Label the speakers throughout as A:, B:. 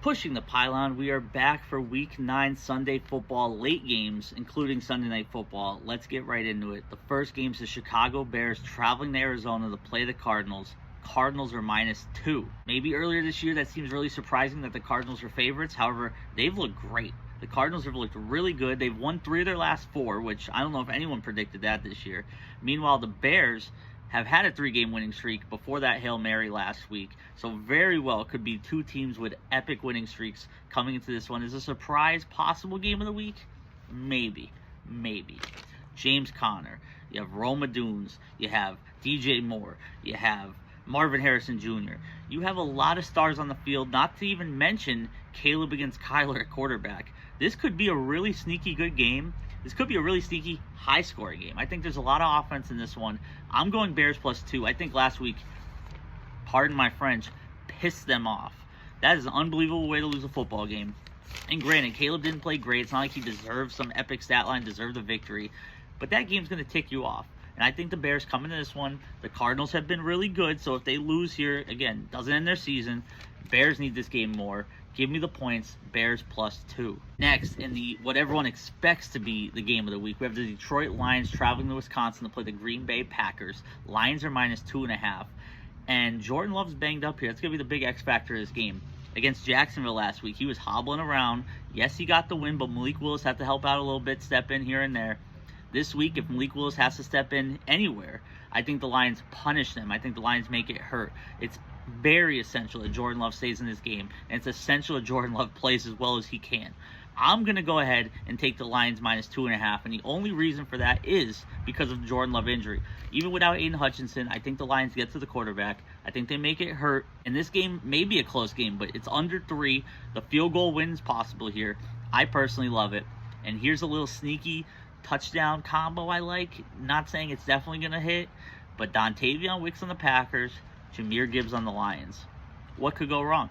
A: Pushing the Pylon, we are back for Week 9 Sunday football late games, including Sunday Night Football. Let's get right into it. The first game is the Chicago Bears traveling to Arizona to play the Cardinals. Cardinals are -2. Maybe earlier this year that seems really surprising that the Cardinals are favorites. However, they've looked great. The Cardinals have looked really good. They've won 3 of their last 4, which I don't know if anyone predicted that this year. Meanwhile, the Bears have had a 3-game winning streak before that Hail Mary last week. So very well could be 2 teams with epic winning streaks coming into this one. Is a surprise possible game of the week? Maybe. James Conner. You have Roma Dunes. You have DJ Moore. You have Marvin Harrison Jr. You have a lot of stars on the field, not to even mention Caleb against Kyler at quarterback. This could be a really sneaky good game. This could be a really sneaky, high-scoring game. I think there's a lot of offense in this one. I'm going Bears +2. I think last week, pardon my French, pissed them off. That is an unbelievable way to lose a football game. And granted, Caleb didn't play great. It's not like he deserved some epic stat line, deserved a victory. But that game's going to tick you off. And I think the Bears come into this one. The Cardinals have been really good, so if they lose here, again, doesn't end their season. Bears need this game more. Give me the points, Bears +2. Next, in the what everyone expects to be the game of the week, we have the Detroit Lions traveling to Wisconsin to play the Green Bay Packers. Lions are -2.5. And Jordan Love's banged up here. That's going to be the big X factor of this game. Against Jacksonville last week, he was hobbling around. Yes, he got the win, but Malik Willis had to help out a little bit, step in here and there. This week, if Malik Willis has to step in anywhere, I think the Lions punish them. I think the Lions make it hurt. It's very essential that Jordan Love stays in this game, and it's essential that Jordan Love plays as well as he can. I'm going to go ahead and take the Lions -2.5, and the only reason for that is because of the Jordan Love injury. Even without Aiden Hutchinson, I think the Lions get to the quarterback. I think they make it hurt, and this game may be a close game, but it's under 3. The field goal win is possible here. I personally love it, and here's a little sneaky touchdown combo I like. Not saying it's definitely going to hit, but Dontavion Wicks on the Packers, Jahmyr Gibbs on the Lions. What could go wrong?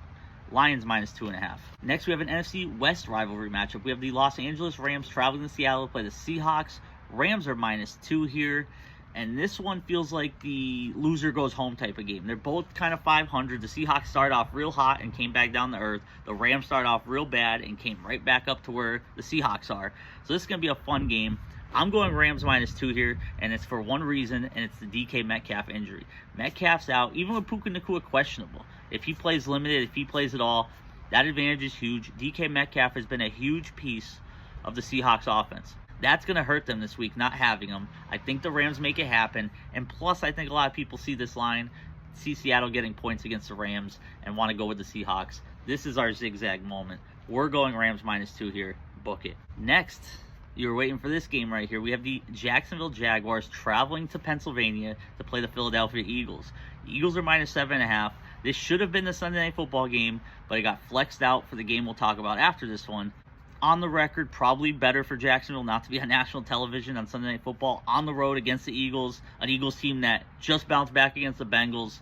A: Lions -2.5. Next, we have an NFC West rivalry matchup. We have the Los Angeles Rams traveling to Seattle to play the Seahawks. Rams are -2 here, and this one feels like the loser goes home type of game. They're both kind of 500. The Seahawks started off real hot and came back down to earth. The Rams started off real bad and came right back up to where the Seahawks are. So this is going to be a fun game. I'm going Rams -2 here, and it's for one reason, and it's the DK Metcalf injury. Metcalf's out, even with Puka Nacua questionable. If he plays limited, if he plays at all, that advantage is huge. DK Metcalf has been a huge piece of the Seahawks offense. That's going to hurt them this week, not having him. I think the Rams make it happen, and plus I think a lot of people see this line, see Seattle getting points against the Rams, and want to go with the Seahawks. This is our zigzag moment. We're going Rams -2 here. Book it. Next, you were waiting for this game right here. We have the Jacksonville Jaguars traveling to Pennsylvania to play the Philadelphia Eagles. Eagles are -7.5. This should have been the Sunday Night Football game, but it got flexed out for the game we'll talk about after this one. On the record, probably better for Jacksonville not to be on national television on Sunday Night Football on the road against the Eagles, an Eagles team that just bounced back against the Bengals.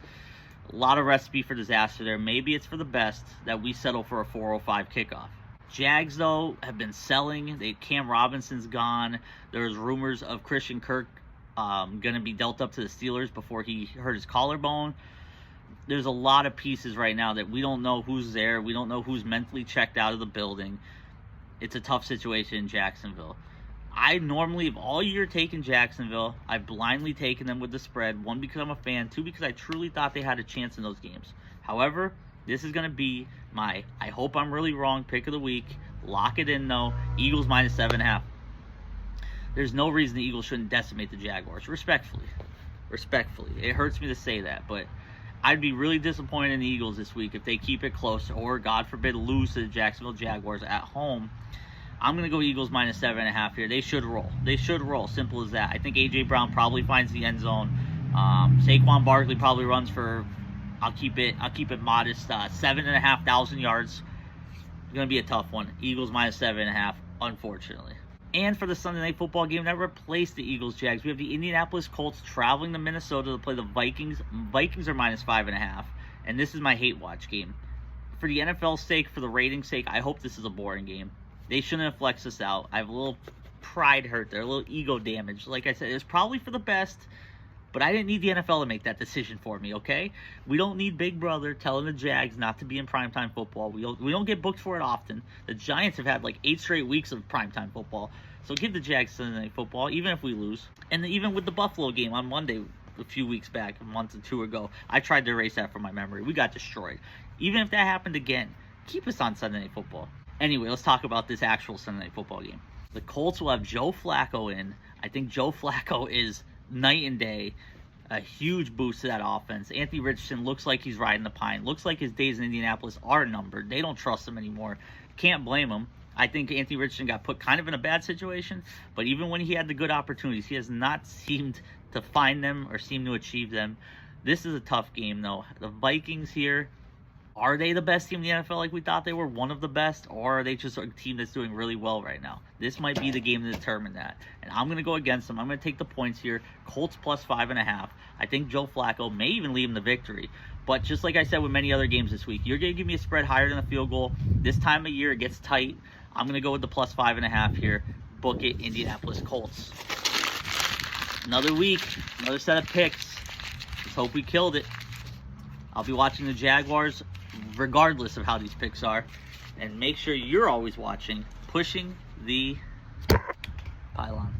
A: A lot of recipe for disaster there. Maybe it's for the best that we settle for a 4:05 kickoff. Jags, though, have been selling. Cam Robinson's gone. There's rumors of Christian Kirk going to be dealt up to the Steelers before he hurt his collarbone. There's a lot of pieces right now that we don't know who's there. We don't know who's mentally checked out of the building. It's a tough situation in Jacksonville. I normally have all year taken Jacksonville. I've blindly taken them with the spread. 1, because I'm a fan. 2, because I truly thought they had a chance in those games. However, this is going to be my, I hope I'm really wrong, pick of the week. Lock it in, though. Eagles -7.5. There's no reason the Eagles shouldn't decimate the Jaguars. Respectfully. It hurts me to say that, but I'd be really disappointed in the Eagles this week if they keep it close or, God forbid, lose to the Jacksonville Jaguars at home. I'm going to go Eagles -7.5 here. They should roll. Simple as that. I think A.J. Brown probably finds the end zone. Saquon Barkley probably runs for, I'll keep it modest, 7,500 yards. It's going to be a tough one. Eagles -7.5, unfortunately. And for the Sunday Night Football game that replaced the Eagles-Jags, we have the Indianapolis Colts traveling to Minnesota to play the Vikings. Vikings are -5.5, and this is my hate watch game. For the NFL's sake, for the ratings' sake, I hope this is a boring game. They shouldn't have flexed this out. I have a little pride hurt there, a little ego damage. Like I said, it was probably for the best. But I didn't need the NFL to make that decision for me, okay? We don't need Big Brother telling the Jags not to be in primetime football. We don't get booked for it often. The Giants have had like 8 straight weeks of primetime football. So give the Jags Sunday Night Football, even if we lose. And even with the Buffalo game on Monday a few weeks back, a month or two ago, I tried to erase that from my memory. We got destroyed. Even if that happened again, keep us on Sunday Night Football. Anyway, let's talk about this actual Sunday Night Football game. The Colts will have Joe Flacco in. I think Joe Flacco is night and day. A huge boost to that offense. Anthony Richardson looks like he's riding the pine. Looks like his days in Indianapolis are numbered. They don't trust him anymore. Can't blame him. I think Anthony Richardson got put kind of in a bad situation, but even when he had the good opportunities, he has not seemed to find them or seem to achieve them. This is a tough game, though. The Vikings here, are they the best team in the NFL like we thought they were? One of the best? Or are they just a team that's doing really well right now? This might be the game to determine that. And I'm going to go against them. I'm going to take the points here. Colts plus 5.5. I think Joe Flacco may even lead them to victory. But just like I said with many other games this week, you're going to give me a spread higher than a field goal. This time of year, it gets tight. I'm going to go with the plus 5.5 here. Book it, Indianapolis Colts. Another week, another set of picks. Let's hope we killed it. I'll be watching the Jaguars regardless of how these picks are. And make sure you're always watching Pushing the Pylon.